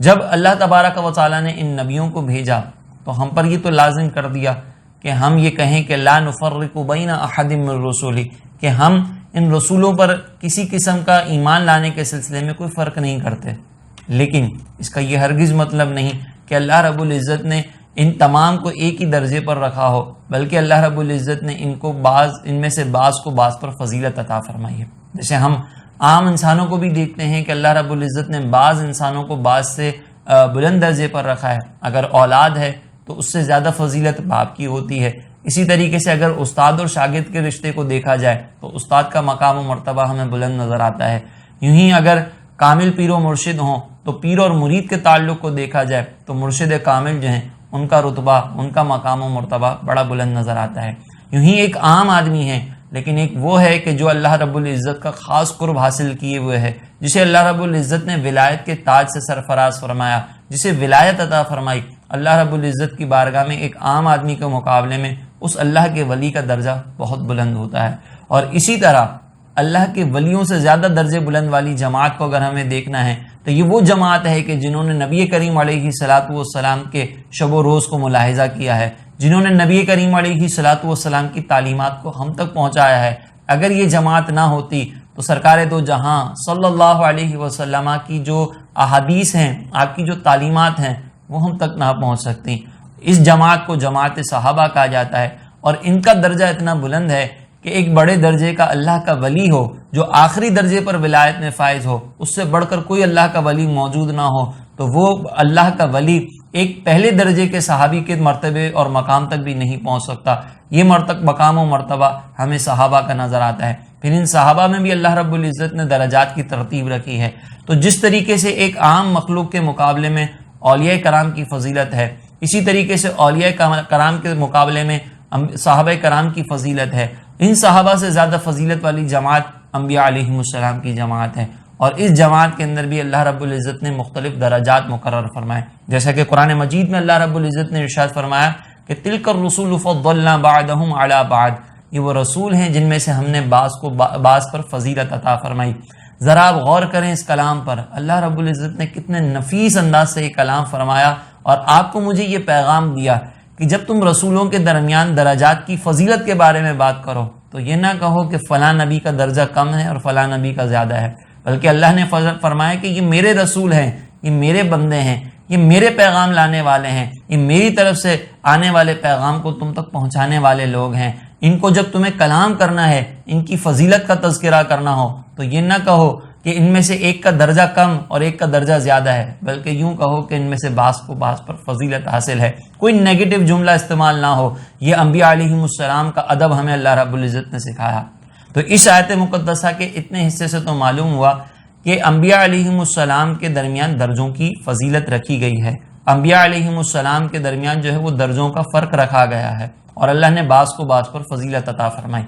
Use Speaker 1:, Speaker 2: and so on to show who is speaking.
Speaker 1: جب اللہ تبارک و تعالیٰ نے ان نبیوں کو بھیجا تو ہم پر یہ تو لازم کر دیا کہ ہم یہ کہیں کہ لا نفرق بین احد من رسولی، کہ ہم ان رسولوں پر کسی قسم کا ایمان لانے کے سلسلے میں کوئی فرق نہیں کرتے. لیکن اس کا یہ ہرگز مطلب نہیں کہ اللہ رب العزت نے ان تمام کو ایک ہی درجے پر رکھا ہو، بلکہ اللہ رب العزت نے ان میں سے بعض کو بعض پر فضیلت عطا فرمائی ہے. جیسے ہم عام انسانوں کو بھی دیکھتے ہیں کہ اللہ رب العزت نے بعض انسانوں کو بعض سے بلند درجے پر رکھا ہے. اگر اولاد ہے تو اس سے زیادہ فضیلت باپ کی ہوتی ہے. اسی طریقے سے اگر استاد اور شاگرد کے رشتے کو دیکھا جائے تو استاد کا مقام و مرتبہ ہمیں بلند نظر آتا ہے. یوں ہی اگر کامل پیر و مرشد ہوں تو پیر اور مرید کے تعلق کو دیکھا جائے تو مرشد کامل جو ہیں ان کا رتبہ، ان کا مقام و مرتبہ بڑا بلند نظر آتا ہے. یوں ہی ایک عام آدمی ہے، لیکن ایک وہ ہے کہ جو اللہ رب العزت کا خاص قرب حاصل کیے ہوئے ہے، جسے اللہ رب العزت نے ولایت کے تاج سے سرفراز فرمایا، جسے ولایت عطا فرمائی. اللہ رب العزت کی بارگاہ میں ایک عام آدمی کے مقابلے میں اس اللہ کے ولی کا درجہ بہت بلند ہوتا ہے. اور اسی طرح اللہ کے ولیوں سے زیادہ درجے بلند والی جماعت کو اگر ہمیں دیکھنا ہے تو یہ وہ جماعت ہے کہ جنہوں نے نبی کریم علیہ الصلاۃ والسلام کے شب و روز کو ملاحظہ کیا ہے، جنہوں نے نبی کریم علیہ الصلاۃ والسلام کی تعلیمات کو ہم تک پہنچایا ہے. اگر یہ جماعت نہ ہوتی تو سرکار دو جہاں صلی اللہ علیہ وسلم کی جو احادیث ہیں، آپ کی جو تعلیمات ہیں، وہ ہم تک نہ پہنچ سکتی. اس جماعت کو جماعت صحابہ کہا جاتا ہے، اور ان کا درجہ اتنا بلند ہے کہ ایک بڑے درجے کا اللہ کا ولی ہو جو آخری درجے پر ولایت میں فائز ہو، اس سے بڑھ کر کوئی اللہ کا ولی موجود نہ ہو، تو وہ اللہ کا ولی ایک پہلے درجے کے صحابی کے مرتبے اور مقام تک بھی نہیں پہنچ سکتا. یہ مقام و مرتبہ ہمیں صحابہ کا نظر آتا ہے. پھر ان صحابہ میں بھی اللہ رب العزت نے درجات کی ترتیب رکھی ہے. تو جس طریقے سے ایک عام مخلوق کے مقابلے میں اولیاء کرام کی فضیلت ہے، اسی طریقے سے اولیاء کرام کے مقابلے میں صحابہ کرام کی فضیلت ہے. ان صحابہ سے زیادہ فضیلت والی جماعت انبیاء علیہم السلام کی جماعت ہے، اور اس جماعت کے اندر بھی اللہ رب العزت نے مختلف درجات مقرر فرمائے. جیسا کہ قرآن مجید میں اللہ رب العزت نے ارشاد فرمایا کہ تلک الرسول فضلنا بعضهم علی بعض، یہ وہ رسول ہیں جن میں سے ہم نے بعض پر فضیلت عطا فرمائی. ذرا آپ غور کریں اس کلام پر، اللہ رب العزت نے کتنے نفیس انداز سے یہ کلام فرمایا، اور آپ کو مجھے یہ پیغام دیا کہ جب تم رسولوں کے درمیان درجات کی فضیلت کے بارے میں بات کرو تو یہ نہ کہو کہ فلاں نبی کا درجہ کم ہے اور فلاں نبی کا زیادہ ہے، بلکہ اللہ نے فرمایا کہ یہ میرے رسول ہیں، یہ میرے بندے ہیں، یہ میرے پیغام لانے والے ہیں، یہ میری طرف سے آنے والے پیغام کو تم تک پہنچانے والے لوگ ہیں. ان کو جب تمہیں کلام کرنا ہے، ان کی فضیلت کا تذکرہ کرنا ہو تو یہ نہ کہو کہ ان میں سے ایک کا درجہ کم اور ایک کا درجہ زیادہ ہے، بلکہ یوں کہو کہ ان میں سے بعض کو بعض پر فضیلت حاصل ہے. کوئی نیگیٹو جملہ استعمال نہ ہو. یہ انبیاء علیہم السلام کا ادب ہمیں اللہ رب العزت نے سکھایا. تو اس آیت مقدسہ کے اتنے حصے سے تو معلوم ہوا کہ انبیاء علیہم السلام کے درمیان درجوں کی فضیلت رکھی گئی ہے. انبیاء علیہم السلام کے درمیان جو ہے وہ درجوں کا فرق رکھا گیا ہے، اور اللہ نے بعض کو بعض پر فضیلت عطا فرمائی.